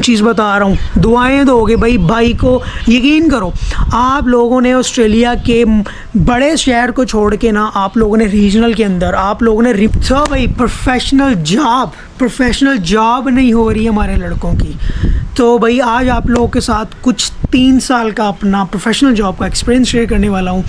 चीज़ बता रहा हूँ, दुआएं दोगे भाई को यकीन करो। आप लोगों ने ऑस्ट्रेलिया के बड़े शहर को छोड़ के ना, आप लोगों ने रीजनल के अंदर आप लोगों ने भाई प्रोफेशनल जॉब नहीं हो रही हमारे लड़कों की। तो भाई आज आप लोगों के साथ कुछ 3 साल का अपना प्रोफेशनल जॉब का एक्सपीरियंस शेयर करने वाला हूँ।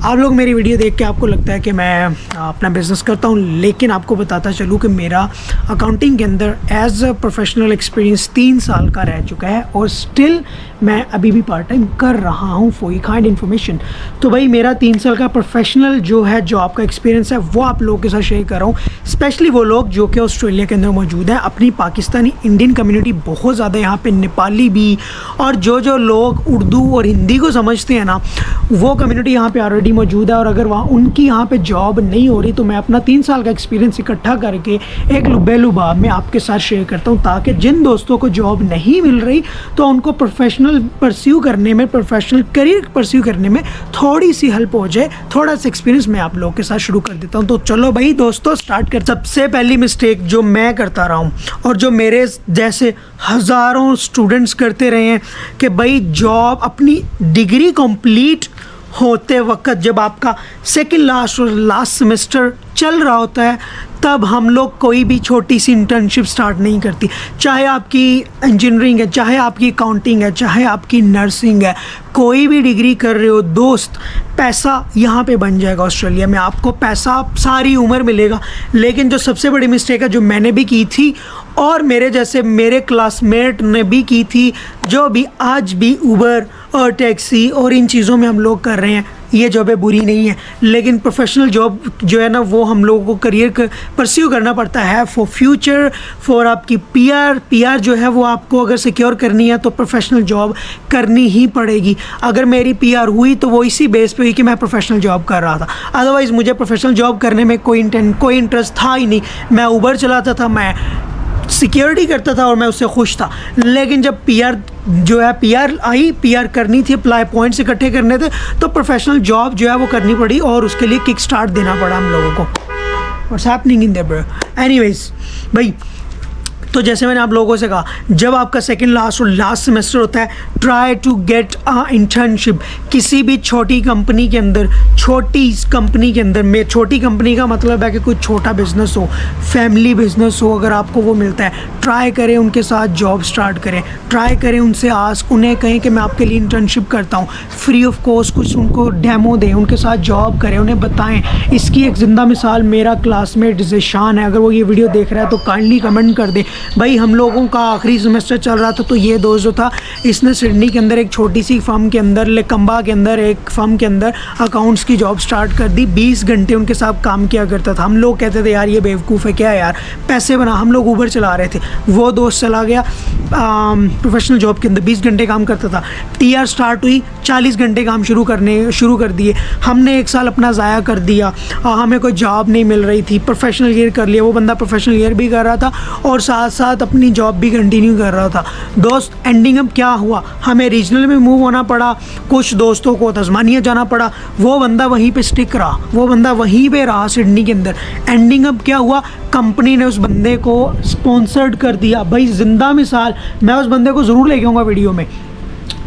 आप लोग मेरी वीडियो देख के आपको लगता है कि मैं अपना बिज़नेस करता हूँ, लेकिन आपको बताता चलूँ कि मेरा अकाउंटिंग के अंदर एज अ प्रोफेशनल एक्सपीरियंस 3 साल का रह चुका है और स्टिल मैं अभी भी पार्ट टाइम कर रहा हूँ फॉर यू काइंड इन्फॉर्मेशन। तो भाई मेरा 3 साल का प्रोफेशनल जो है जॉब का एक्सपीरियंस है वो आप लोगों के साथ शेयर कर रहा हूँ। स्पेशली वो लोग जो कि ऑस्ट्रेलिया के अंदर मौजूद हैं, अपनी पाकिस्तानी इंडियन कम्युनिटी बहुत ज़्यादा यहाँ पे, नेपाली भी, और जो लोग उर्दू और हिंदी को समझते हैं ना, वो कम्युनिटी यहाँ पे ऑलरेडी मौजूद है। और अगर वहाँ उनकी यहाँ पे जॉब नहीं हो रही तो मैं अपना 3 साल का एक्सपीरियंस इकट्ठा करके एक लुबेलुबाब में आपके साथ शेयर करता हूँ, ताकि जिन दोस्तों को जॉब नहीं मिल रही तो उनको प्रोफेशनल परस्यू करने में, प्रोफेशनल करियर परस्यू करने में थोड़ी सी हेल्प हो जाए। थोड़ा सा एक्सपीरियंस मैं आप लोगों के साथ शुरू कर देता हूँ। तो चलो भाई दोस्तों स्टार्ट कर। सबसे पहली मिस्टेक जो मैं करता रहा हूँ और जो मेरे जैसे हज़ारों स्टूडेंट्स करते रहे हैं कि भाई जॉब अपनी डिग्री कंप्लीट होते वक्त, जब आपका सेकंड लास्ट और लास्ट सेमेस्टर चल रहा होता है, तब हम लोग कोई भी छोटी सी इंटर्नशिप स्टार्ट नहीं करती। चाहे आपकी इंजीनियरिंग है, चाहे आपकी अकाउंटिंग है, चाहे आपकी नर्सिंग है, कोई भी डिग्री कर रहे हो दोस्त, पैसा यहाँ पे बन जाएगा। ऑस्ट्रेलिया में आपको पैसा सारी उम्र मिलेगा। लेकिन जो सबसे बड़ी मिस्टेक है जो मैंने भी की थी और मेरे जैसे मेरे क्लासमेट ने भी की थी, जो भी आज भी उबर और टैक्सी और इन चीज़ों में हम लोग कर रहे हैं, ये जॉबें बुरी नहीं है, लेकिन प्रोफेशनल जॉब जो है ना वो हम लोगों को करियर परस्यू करना पड़ता है फॉर फ्यूचर, फॉर आपकी पीआर जो है वो आपको अगर सिक्योर करनी है तो प्रोफेशनल जॉब करनी ही पड़ेगी। अगर मेरी पीआर हुई तो वो इसी बेस पे हुई कि मैं प्रोफेशनल जॉब कर रहा था, अदरवाइज़ मुझे प्रोफेशनल जॉब करने में कोई इंटरेस्ट था ही नहीं। मैं उबर चलाता था, मैं सिक्योरिटी करता था और मैं उससे खुश था। लेकिन जब पीआर आई, पीआर करनी थी, अप्लाई पॉइंट्स इकट्ठे करने थे, तो प्रोफेशनल जॉब जो है वो करनी पड़ी और उसके लिए किक स्टार्ट देना पड़ा हम लोगों को। What's happening in their bro. Anyways भाई, तो जैसे मैंने आप लोगों से कहा, जब आपका सेकंड लास्ट और लास्ट सेमेस्टर होता है, try to get a internship किसी भी छोटी कंपनी के अंदर। छोटी कंपनी का मतलब है कि कोई छोटा बिजनेस हो, फैमिली बिजनेस हो, अगर आपको वो मिलता है, ट्राई करें उनके साथ जॉब स्टार्ट करें। ट्राई करें उनसे उन्हें कहें कि मैं आपके लिए इंटर्नशिप करता हूँ, फ्री ऑफ कॉस्ट कुछ उनको डेमो दें, उनके साथ जॉब करें, उन्हें बताएं। इसकी एक ज़िंदा मिसाल मेरा क्लासमेट ज़ेशान है। अगर वो ये वीडियो देख रहा है तो काइंडली कमेंट कर दे। भाई हम लोगों का आखिरी सेमेस्टर चल रहा था, तो ये दोस्त जो था, इसने सिडनी के अंदर एक छोटी सी फर्म के अंदर, लेकम्बा के अंदर एक फर्म के अंदर अकाउंट्स की जॉब स्टार्ट कर दी। 20 घंटे उनके साथ काम किया करता था। हम लोग कहते थे यार ये बेवकूफ़ है, क्या है यार, पैसे बना। हम लोग ऊबर चला रहे थे, वो दोस्त चला गया प्रोफेशनल जॉब के अंदर, 20 घंटे काम करता था। टीआर स्टार्ट हुई, 40 घंटे काम शुरू कर दिए। हमने 1 साल अपना ज़ाया कर दिया, हमें कोई जॉब नहीं मिल रही थी। प्रोफेशनल ईयर कर लिया, वो बंदा प्रोफेशनल ईयर भी कर रहा था और साथ साथ अपनी जॉब भी कंटिन्यू कर रहा था। दोस्त एंडिंग अप क्या हुआ, हमें रीजनल में मूव होना पड़ा, कुछ दोस्तों को तस्मानिया जाना पड़ा, वो बंदा वहीं पे स्टिक रहा, वो बंदा वहीं पे रहा सिडनी के अंदर। एंडिंग अप क्या हुआ, कंपनी ने उस बंदे को स्पॉन्सर्ड कर दिया। भाई जिंदा मिसाल, मैं उस बंदे को ज़रूर लेके आऊँगा वीडियो में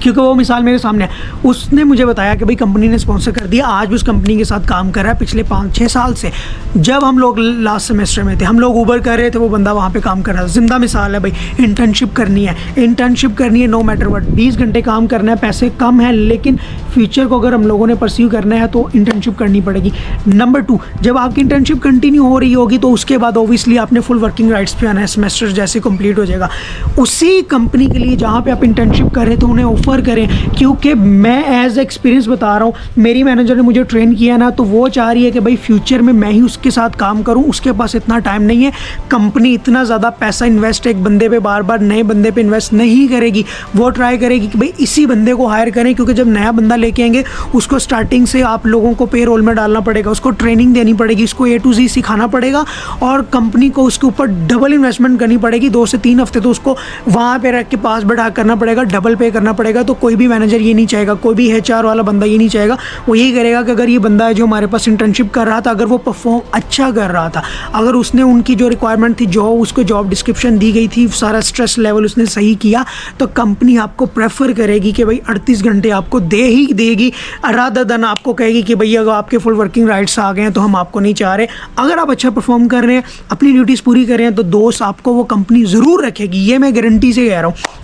क्योंकि वो मिसाल मेरे सामने है। उसने मुझे बताया कि भाई कंपनी ने स्पॉन्सर कर दिया, आज भी उस कंपनी के साथ काम कर रहा है पिछले 5-6 साल से। जब हम लोग लास्ट सेमेस्टर में थे, हम लोग ऊबर कर रहे थे, वो बंदा वहाँ पे काम कर रहा था। जिंदा मिसाल है भाई, इंटर्नशिप करनी है नो मैटर वट। 20 घंटे काम करना है, पैसे कम है, लेकिन फ्यूचर को अगर हम लोगों ने परस्यू करना है तो इंटर्नशिप करनी पड़ेगी। नंबर 2, जब आपकी इंटर्नशिप कंटिन्यू हो रही होगी तो उसके बाद ओबियसली आपने फुल वर्किंग राइट्स पे आना है। सेमेस्टर जैसे कंप्लीट हो जाएगा, उसी कंपनी के लिए जहाँ पे आप इंटर्नशिप कर रहे थे उन्हें ऑफर करें। क्योंकि मैं एज एक्सपीरियंस बता रहा हूँ, मेरी मैनेजर ने मुझे ट्रेन किया ना, तो वो चाह रही है कि भाई फ्यूचर में मैं ही उसके साथ काम करूँ। उसके पास इतना टाइम नहीं है, कंपनी इतना ज़्यादा पैसा इन्वेस्ट एक बंदे पे बार बार नए बंदे पे इन्वेस्ट नहीं करेगी। वो ट्राई करेगी कि भाई इसी बंदे को हायर करें, क्योंकि जब नया बंदा लेके आएंगे उसको स्टार्टिंग से आप लोगों को पे रोल में डालना पड़ेगा, उसको ट्रेनिंग देनी पड़ेगी, उसको A to Z सिखाना पड़ेगा और कंपनी को उसके ऊपर डबल इन्वेस्टमेंट करनी पड़ेगी। 2 से 3 हफ्ते तो उसको वहाँ पे रख के पास बैठा करना पड़ेगा, डबल पे करना पड़ेगा। आएगा तो कोई भी मैनेजर ये नहीं चाहेगा, कोई भी HR वाला बंदा ये नहीं चाहेगा। वो यही करेगा कि अगर ये बंदा है जो हमारे पास इंटर्नशिप कर रहा था, अगर वो परफॉर्म अच्छा कर रहा था, अगर उसने उनकी जो रिक्वायरमेंट थी, जो उसको जॉब डिस्क्रिप्शन दी गई थी, सारा स्ट्रेस लेवल उसने सही किया, तो कंपनी आपको प्रेफर करेगी कि भाई 38 घंटे आपको दे ही देगी, रादर देन आपको कहेगी कि भैया अगर आपके फुल वर्किंग राइट्स आ गए हैं तो हम आपको नहीं चाह रहे। अगर आप अच्छा परफॉर्म कर रहे हैं, अपनी ड्यूटीज़ पूरी कर रहे हैं, तो दोस्त आपको वो कंपनी ज़रूर रखेगी, ये मैं गारंटी से कह रहा हूँ।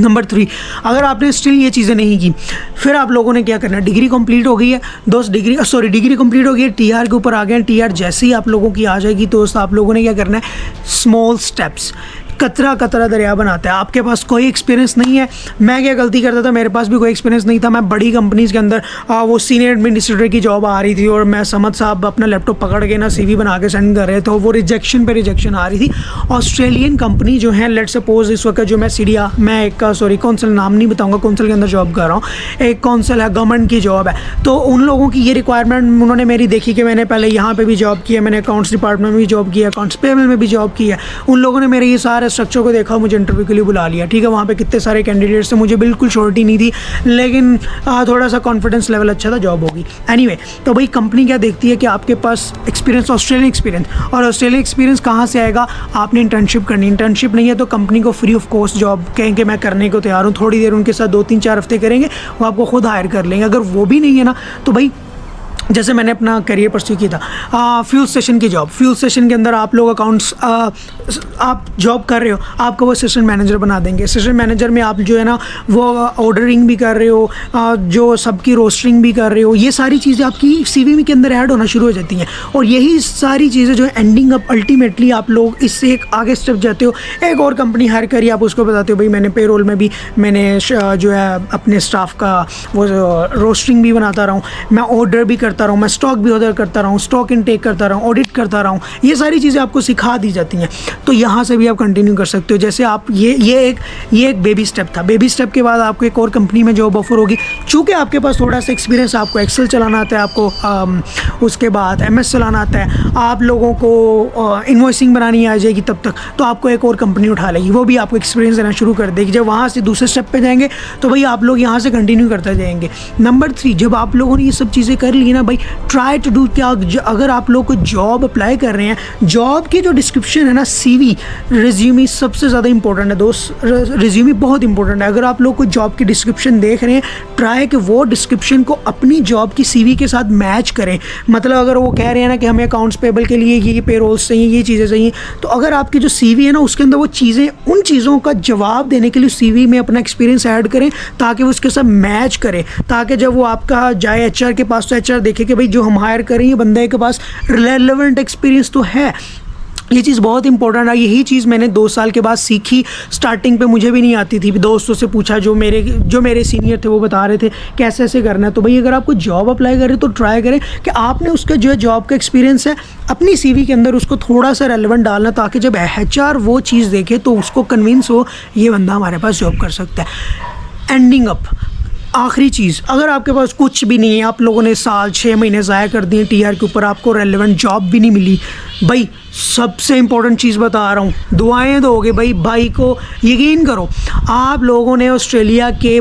नंबर 3, अगर आपने स्टिल ये चीज़ें नहीं की, फिर आप लोगों ने क्या करना है, डिग्री कंप्लीट हो गई है दोस्त, डिग्री कंप्लीट हो गई है, TR के ऊपर आ गए हैं, TR जैसे ही आप लोगों की आ जाएगी दोस्त, आप लोगों ने क्या करना है, स्मॉल स्टेप्स, कतरा कतरा दरिया बनाता है। आपके पास कोई एक्सपीरियंस नहीं है, मैं क्या गलती करता था, मेरे पास भी कोई एक्सपीरियंस नहीं था, मैं बड़ी कंपनीज़ के अंदर वो सीनियर एडमिनिस्ट्रेटर की जॉब आ रही थी और मैं समझ साहब अपना लैपटॉप पकड़ के ना CV बना के सेंड कर रहे थे, वो रिजेक्शन पे रिजेक्शन आ रही थी। ऑस्ट्रेलियन कंपनी जो है, लेट सपोज इस वक्त जो मैं एक कौंसिल नाम नहीं बताऊँगा, कौंसिल के अंदर जॉब कर रहा हूँ, एक कौंसिल है, गवर्नमेंट की जॉब है, तो उन लोगों की ये रिक्वायरमेंट उन्होंने मेरी देखी कि मैंने पहले यहाँ पर भी जॉब किया, मैंने अकाउंट्स डिपार्टमेंट में भी जॉब किया, अकाउंट्स पेबल में भी जॉब किया, उन लोगों ने मेरे ये सारे स्ट्रक्चर को देखा, मुझे इंटरव्यू के लिए बुला लिया। ठीक है, वहाँ पे कितने सारे कैंडिडेट्स थे, मुझे बिल्कुल श्योरिटी नहीं थी, लेकिन थोड़ा सा कॉन्फिडेंस लेवल अच्छा था, जॉब होगी। एनीवे, तो भाई कंपनी क्या देखती है कि आपके पास एक्सपीरियंस, ऑस्ट्रेलियन एक्सपीरियंस, और ऑस्ट्रेलियन एक्सपीरियंस कहाँ से आएगा, आपने इंटर्नशिप करनी, इंटर्नशिप नहीं है तो कंपनी को फ्री ऑफ कॉस्ट जॉब कहें कि मैं करने को तैयार हूँ, थोड़ी देर उनके साथ 2-3-4 हफ्ते करेंगे, वो आपको खुद हायर कर लेंगे। अगर वो भी नहीं है ना, तो भाई जैसे मैंने अपना करियर परस्यू किया था, फ्यूल स्टेशन की जॉब, फ्यूल स्टेशन के अंदर आप लोग अकाउंट्स, आप जॉब कर रहे हो, आपको वो स्टेशन मैनेजर बना देंगे। स्टेशन मैनेजर में आप जो है ना वो ऑर्डरिंग भी कर रहे हो, जो सबकी रोस्टरिंग भी कर रहे हो, ये सारी चीज़ें आपकी CV के अंदर ऐड होना शुरू हो जाती हैं, और यही सारी चीज़ें जो एंडिंग अप अल्टीमेटली आप लोग इससे एक आगे स्टेप जाते हो, एक और कंपनी हायर करी, आप उसको बताते हो भाई मैंने पेरोल में भी मैंने जो है अपने स्टाफ का वो रोस्टरिंग भी बनाता रहा हूँ, मैं ऑर्डर भी करता रहा हूँ, मैं स्टॉक भी ऑर्डर करता रहा हूँ, स्टॉक इनटेक करता रहा हूँ, ऑडिट करता रहा हूँ, ये सारी चीज़ें आपको सिखा दी जाती हैं। तो यहाँ से भी आप कंटिन्यू कर सकते हो। जैसे आप ये एक बेबी स्टेप था, बेबी स्टेप के बाद आपको एक और कंपनी में जॉब ऑफर होगी। चूँकि आपके पास थोड़ा सा एक्सपीरियंस, आपको एक्सेल चलाना आता है, आपको उसके बाद MS चलाना आता है, आप लोगों को इन्वॉइसिंग बनानी आ जाएगी, तब तक तो आपको एक और कंपनी उठा लेगी, वो भी आपको एक्सपीरियंस देना शुरू कर देगी। जब वहाँ से दूसरे स्टेप पे जाएंगे तो भाई आप लोग यहाँ से कंटिन्यू करते जाएंगे। नंबर 3, जब आप लोगों ने ये सब चीज़ें कर ली ना भाई, ट्राई टू डू, क्या अगर आप लोग को जॉब अप्लाई कर रहे हैं, जॉब की जो डिस्क्रिप्शन है ना, CV, रिज्यूमे सबसे ज़्यादा इंपॉर्टेंट है दोस्त, रिज्यूमे बहुत इंपॉर्टेंट है। अगर आप लोग को जॉब की डिस्क्रिप्शन देख रहे हैं, ट्राई कि वो डिस्क्रिप्शन को अपनी जॉब की CV के साथ मैच करें। मतलब अगर वो कह रहे हैं ना कि हमें अकाउंट्स पेबल के लिए ये पेरोल्स चाहिए, ये चीज़ें चाहिए, तो अगर आपकी जो CV है ना उसके अंदर वो चीज़ें, उन चीज़ों का जवाब देने के लिए CV में अपना एक्सपीरियंस ऐड करें, ताकि वो उसके साथ मैच करें, ताकि जब वो आपका जाए HR के पास तो HR देखे कि भाई जो हम हायर करें ये बंदे के पास रिलेवेंट एक्सपीरियंस तो है। ये चीज़ बहुत इंपॉर्टेंट है। यही चीज़ मैंने 2 साल के बाद सीखी। स्टार्टिंग पे मुझे भी नहीं आती थी, दोस्तों से पूछा, जो मेरे सीनियर थे वो बता रहे थे कैसे ऐसे करना है। तो भाई अगर आपको जॉब अप्लाई करें तो ट्राई करें कि आपने उसका जो है जॉब का एक्सपीरियंस है अपनी CV के अंदर उसको थोड़ा सा रेलेवेंट डालना, ताकि जब HR वो चीज़ देखे तो उसको कन्विंस हो ये बंदा हमारे पास जॉब कर सकता है। एंडिंग अप, आखिरी चीज़, अगर आपके पास कुछ भी नहीं है, आप लोगों ने साल 6 महीने ज़ाया कर दिए TR के ऊपर, आपको रेलेवेंट जॉब भी नहीं मिली, भाई सबसे इंपॉर्टेंट चीज़ बता रहा हूँ, दुआएं दोगे भाई को यकीन करो। आप लोगों ने ऑस्ट्रेलिया के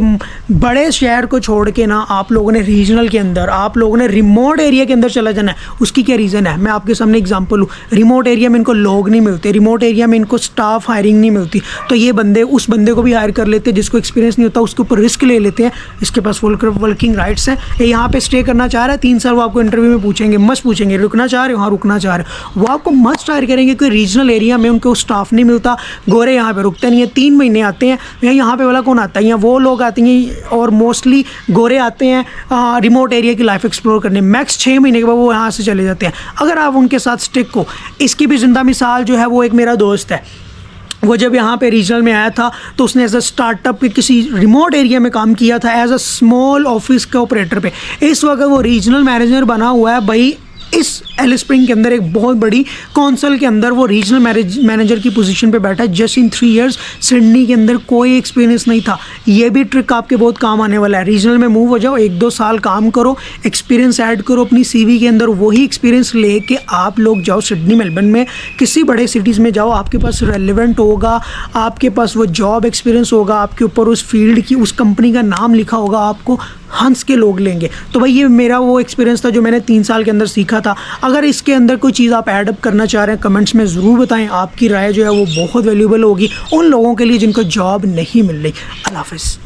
बड़े शहर को छोड़ के ना, आप लोगों ने रीजनल के अंदर, आप लोगों ने रिमोट एरिया के अंदर चला जाना है। उसकी क्या रीज़न है, मैं आपके सामने एग्जांपल हूँ। रिमोट एरिया में इनको लोग नहीं मिलते, रिमोट एरिया में इनको स्टाफ हायरिंग नहीं मिलती, तो ये बंदे उस बंदे को भी हायर कर लेते हैं जिसको एक्सपीरियंस नहीं होता, उसके ऊपर रिस्क ले लेते हैं। इसके पास वर्किंग राइट्स हैं, ये यहाँ पे स्टे करना चाह रहा है 3 साल, वो आपको इंटरव्यू में पूछेंगे, मस्त पूछेंगे रुकना चाह रहे हो, हाँ रुकना चाह रहे हो, वो आपको मस्त हायर करेंगे। कोई रीजनल एरिया में उनको स्टाफ नहीं मिलता, गोरे यहाँ पे रुकते नहीं है, 3 महीने आते हैं, यहाँ पे वाला कौन आता है, यहाँ वो लोग आते हैं और मोस्टली गोरे आते हैं रिमोट एरिया की लाइफ एक्सप्लोर करने, मैक्स 6 महीने के बाद वो यहाँ से चले जाते हैं। अगर आप उनके साथ स्टिक हो, इसकी भी जिंदा मिसाल जो है वो एक मेरा दोस्त है, वो जब यहाँ पे रीजनल में आया था तो उसने एज अ स्टार्टअप के किसी रिमोट एरिया में काम किया था एज अ स्मॉल ऑफिस के ऑपरेटर पे। इस वक्त वो रीजनल मैनेजर बना हुआ है भाई, इस एलिस स्प्रिंग के अंदर एक बहुत बड़ी कौंसल के अंदर वो रीजनल मैनेजर की पोजीशन पे बैठा है। जस्ट इन 3 इयर्स सिडनी के अंदर कोई एक्सपीरियंस नहीं था। ये भी ट्रिक आपके बहुत काम आने वाला है। रीजनल में मूव हो जाओ, 1-2 साल काम करो, एक्सपीरियंस ऐड करो अपनी CV के अंदर, वही एक्सपीरियंस लेके आप लोग जाओ सिडनी मेलबर्न में, किसी बड़े सिटीज़ में जाओ। आपके पास रेलिवेंट होगा, आपके पास वो जॉब एक्सपीरियंस होगा, आपके ऊपर उस फील्ड की उस कंपनी का नाम लिखा होगा, आपको हंस के लोग लेंगे। तो भाई ये मेरा वो एक्सपीरियंस था जो मैंने 3 साल के अंदर सीखा था। अगर इसके अंदर कोई चीज़ आप ऐड अप करना चाह रहे हैं कमेंट्स में ज़रूर बताएं। आपकी राय जो है वो बहुत वैल्यूबल होगी उन लोगों के लिए जिनको जॉब नहीं मिल रही। अल्लाह हाफ़िज़।